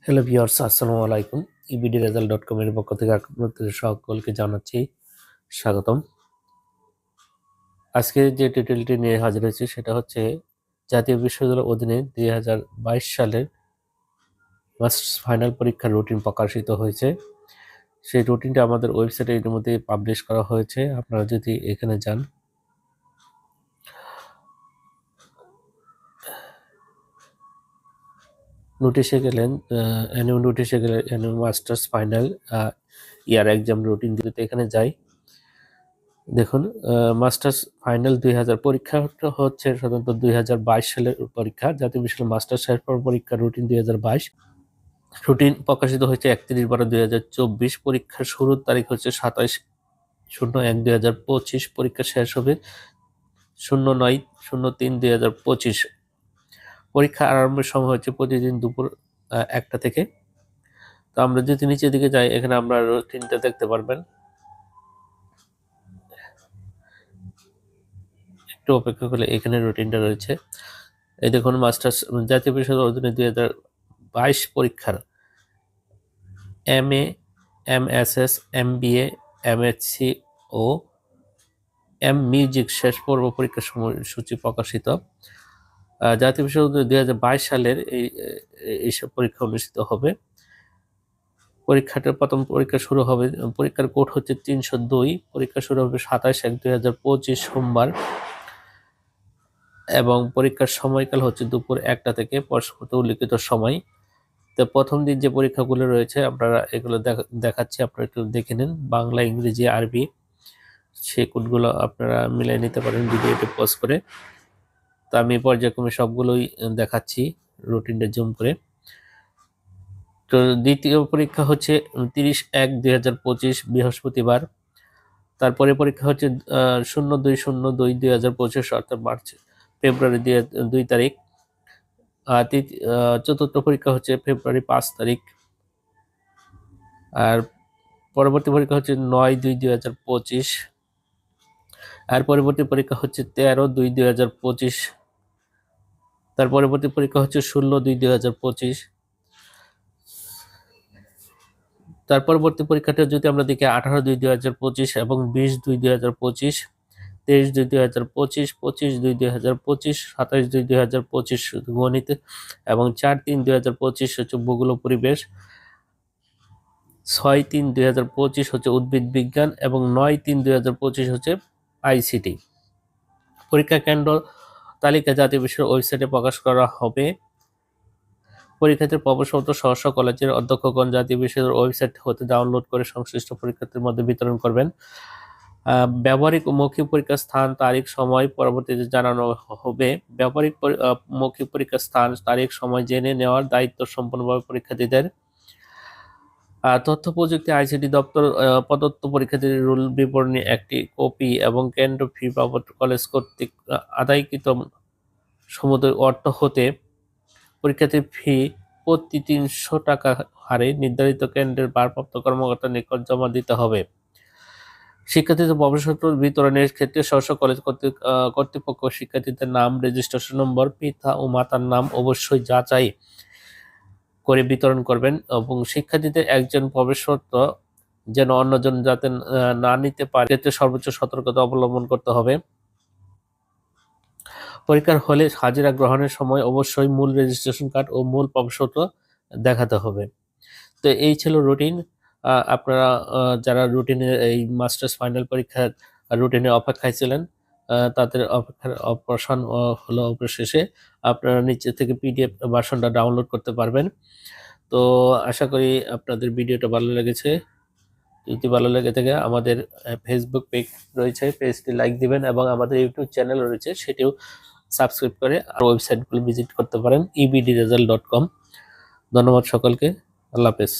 Hello viewers, আসসালামু আলাইকুম। ebdresult.com এর পক্ষ থেকে আপনাদের সকলকে জানাচ্ছি স্বাগতম। আজকে যে টিউটোরিয়ালটি নিয়ে হাজির হয়েছি সেটা হচ্ছে জাতীয় বিশ্ববিদ্যালয়ের অধীনে 2022 সালের মাস্টার্স ফাইনাল পরীক্ষার রুটিন প্রকাশিত হয়েছে। সেই রুটিনটা আমাদের ওয়েবসাইটে ইতিমধ্যে পাবলিশ করা হয়েছে। আপনারা যদি এখানে যান, নোটিশে গেলেন, অ্যানুয়াল নোটিশে গেলে annual masters final year exam routine দিতে এখানে যাই। দেখুন, মাস্টার্স ফাইনাল 2000 পরীক্ষাটা হচ্ছে সাধারণত 2022 সালের পরীক্ষা। জাতীয় বিশ্ববিদ্যালয় মাস্টার্স পরীক্ষার রুটিন 2022 রুটিন প্রকাশিত হয়েছে 31/12/2024। পরীক্ষার শুরুর তারিখ হচ্ছে 27/01/2025। পরীক্ষা শেষ হবে 09/03/2025। পরীক্ষা আরম্ভের সময় হচ্ছে প্রতিদিন দুপুর 1টা থেকে। তো আমরা যদি নিচের দিকে যাই, এখানে আমরা রুটিনটা দেখতে পারবেন। একটু অপেক্ষা করলে এখানে রুটিনটা রয়েছে। এই দেখুন, মাস্টার্স জাতীয় বিশ্ববিদ্যালয়ের অধীনে 2022 পরীক্ষার MA, MSS, MBA, MSc ও M মিউজিক শেষ পর্ব পরীক্ষার সময়সূচি প্রকাশিত। জাতীয় বিশ্ববিদ্যালয় 2022 সালের এইসব পরীক্ষা অনুষ্ঠিত হবে। পরীক্ষাটার প্রথম পরীক্ষা শুরু হবে, পরীক্ষার কোড হচ্ছে 302। পরীক্ষা শুরু হবে 27/1/2025 সোমবার এবং পরীক্ষার সময়কাল হচ্ছে দুপুর 1টা থেকে পরবর্তী উল্লিখিত সময়। তো প্রথম দিন যে পরীক্ষাগুলো রয়েছে আপনারা এগুলো দেখাচ্ছি, আপনারা একটু দেখে নিন। বাংলা, ইংরেজি, আরবি, সেই কোডগুলো আপনারা মিলিয়ে নিতে পারেন ভিডিওটি পজ করে। তো আমি পর্যায়ক্রমে সবগুলোই দেখাচ্ছি রুটিনটা জুম করে। তো দ্বিতীয় পরীক্ষা হচ্ছে 30/1/2025 বৃহস্পতিবার। তারপরে পরীক্ষা হচ্ছে 02/02/2025 অর্থাৎ ফেব্রুয়ারি 2 তারিখ। চতুর্থ পরীক্ষা হচ্ছে ফেব্রুয়ারি 5 তারিখ। আর পরবর্তী পরীক্ষা হচ্ছে 9/2/2025। আর পরবর্তী পরীক্ষা হচ্ছে 13/2/2025। তার পরবর্তী পরীক্ষা হচ্ছে 16/2/2025। তার পরবর্তী পরীক্ষাটা যদি আমরা দেখি 18/2/2025 এবং 20/2/2025, 23/2/2025, 25/2/2025, 27/2/2025 গণিত এবং 4/3/2025 হচ্ছে ভূগোল ও পরিবেশ, 6/3/2025 হচ্ছে উদ্ভিদ বিজ্ঞান এবং 9/3/2025 হচ্ছে ICT। পরীক্ষা কেন্দ্র তালিকা জাতীয় বিশ্ববিদ্যালয়ের ওয়েবসাইটে প্রকাশ করা হবে। পরীক্ষার্থীর প্রবেশপত্র সহ কলেজের অধ্যক্ষগণ জাতীয় বিশ্ববিদ্যালয়ের ওয়েবসাইট হতে ডাউনলোড করে সংশ্লিষ্ট পরীক্ষার্থীর মধ্যে বিতরণ করবেন। ব্যবহারিক ও মৌখিক পরীক্ষার স্থান, তারিখ, সময় পরবর্তীতে জানানো হবে। ব্যবহারিক মৌখিক পরীক্ষার স্থান, তারিখ, সময় জেনে নেওয়ার দায়িত্ব সম্পূর্ণভাবে পরীক্ষার্থীদের। তথ্য প্রযুক্তি ICT দপ্তর প্রদত্ত পরীক্ষার্থীদের রুল বিবরণী একটি কপি এবং কেন্দ্র ফি বাবদ কলেজ কর্তৃক আদায়কৃত সমুদয় অর্থ হতে পরীক্ষার্থীর ফি প্রতি 300 টাকা হারে নির্ধারিত কেন্দ্রের ভারপ্রাপ্ত কর্মকর্তার নিকট জমা দিতে হবে। শিক্ষার্থীদের প্রবেশপত্র বিতরণের ক্ষেত্রে স্ব কলেজ কর্তৃপক্ষ শিক্ষার্থীদের নাম, রেজিস্ট্রেশন নম্বর, পিতা ও মাতার নাম অবশ্যই যাচাই করে বিতরণ করবেন এবং শিক্ষার্থীদের একজন প্রবেশপত্র যেন অন্যজন যাতে না নিতে পারে ক্ষেত্রে সর্বোচ্চ সতর্কতা অবলম্বন করতে হবে। পরীক্ষার হলে হাজিরা গ্রহণের সময় অবশ্যই মূল রেজিস্ট্রেশন কার্ড ও মূল প্রবেশপত্র দেখাতে হবে। তো এই ছিল রুটিন। আপনারা যারা রুটিনে এই মাস্টার্স ফাইনাল পরীক্ষার রুটিনে অপেক্ষায় ছিলেন, তাদের অপেক্ষার অবসান হলো অবশেষে। আপনারা নিচে থেকে PDF ভার্সনটা ডাউনলোড করতে পারবেন। তো আশা করি আপনাদের ভিডিওটা ভালো লেগেছে। যদি ভালো লেগে থাকে আমাদের ফেসবুক পেজ রয়েছে, পেজটি লাইক দিবেন এবং আমাদের ইউটিউব চ্যানেল রয়েছে, সেটিও সাবস্ক্রাইব করে আর ওয়েবসাইটগুলো ভিজিট করতে পারেন ebdresult.com। ধন্যবাদ সকলকে। আল্লাহ হাফেজ।